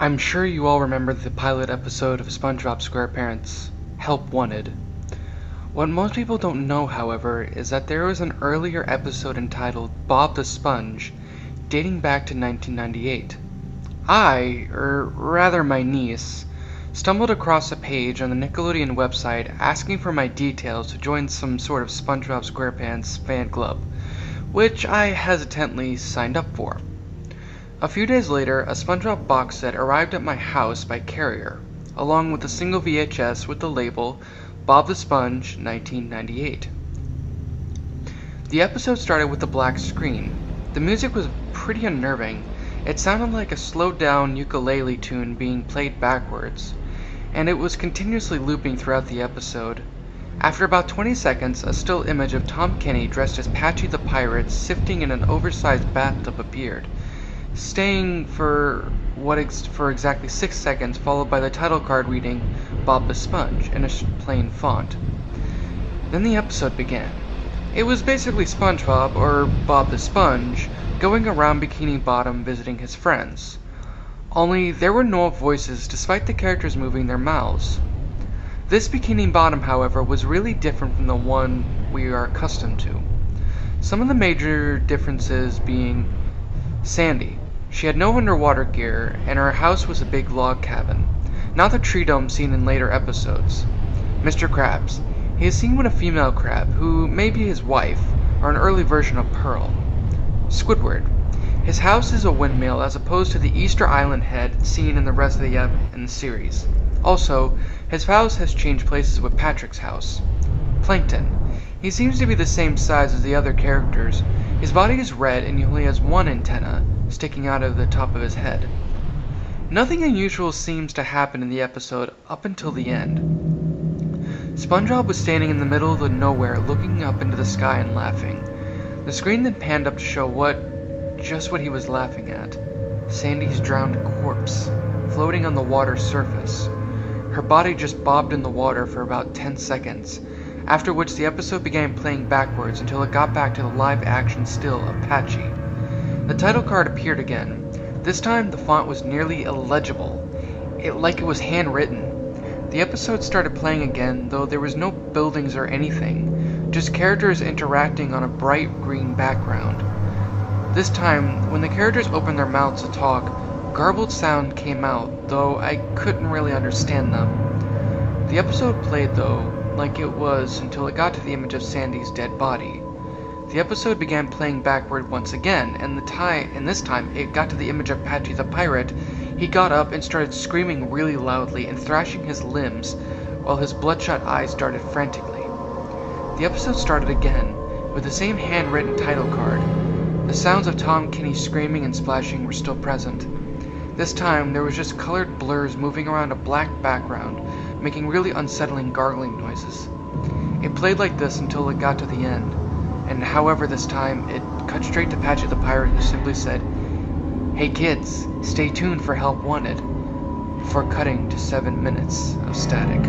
I'm sure you all remember the pilot episode of SpongeBob SquarePants, Help Wanted. What most people don't know, however, is that there was an earlier episode entitled Bob the Sponge, dating back to 1998. Or rather my niece, stumbled across a page on the Nickelodeon website asking for my details to join some sort of SpongeBob SquarePants fan club, which I hesitantly signed up for. A few days later, a SpongeBob box set arrived at my house by carrier, along with a single VHS with the label Bob the Sponge 1998. The episode started with a black screen. The music was pretty unnerving. It sounded like a slowed down ukulele tune being played backwards, and it was continuously looping throughout the episode. After about 20 seconds, a still image of Tom Kenny dressed as Patchy the Pirate sifting in an oversized bathtub appeared, staying for exactly 6 seconds, followed by the title card reading Bob the Sponge in a plain font. Then the episode began. It was basically SpongeBob, or Bob the Sponge, going around Bikini Bottom visiting his friends. Only there were no voices despite the characters moving their mouths. This Bikini Bottom, however, was really different from the one we are accustomed to. Some of the major differences being Sandy. She had no underwater gear, and her house was a big log cabin, not the tree dome seen in later episodes. Mr. Krabs. He is seen with a female crab, who may be his wife, or an early version of Pearl. Squidward. His house is a windmill as opposed to the Easter Island head seen in the rest of the series. Also, his house has changed places with Patrick's house. Plankton. He seems to be the same size as the other characters. His body is red and he only has one antenna sticking out of the top of his head. Nothing unusual seems to happen in the episode up until the end. SpongeBob was standing in the middle of the nowhere looking up into the sky and laughing. The screen then panned up to show just what he was laughing at. Sandy's drowned corpse, floating on the water's surface. Her body just bobbed in the water for about 10 seconds, after which the episode began playing backwards until it got back to the live action still of Patchy. The title card appeared again. This time the font was nearly illegible, like it was handwritten. The episode started playing again, though there was no buildings or anything, just characters interacting on a bright green background. This time, when the characters opened their mouths to talk, garbled sound came out, though I couldn't really understand them. The episode played, though, like it was until it got to the image of Sandy's dead body. The episode began playing backward once again, and this time it got to the image of Patchy the Pirate. He got up and started screaming really loudly and thrashing his limbs, while his bloodshot eyes darted frantically. The episode started again, with the same handwritten title card. The sounds of Tom Kenny screaming and splashing were still present. This time, there was just colored blurs moving around a black background, making really unsettling gargling noises. It played like this until it got to the end, and however this time, it cut straight to Patchy the Pirate, who simply said, "Hey kids, stay tuned for Help Wanted," before cutting to 7 minutes of static.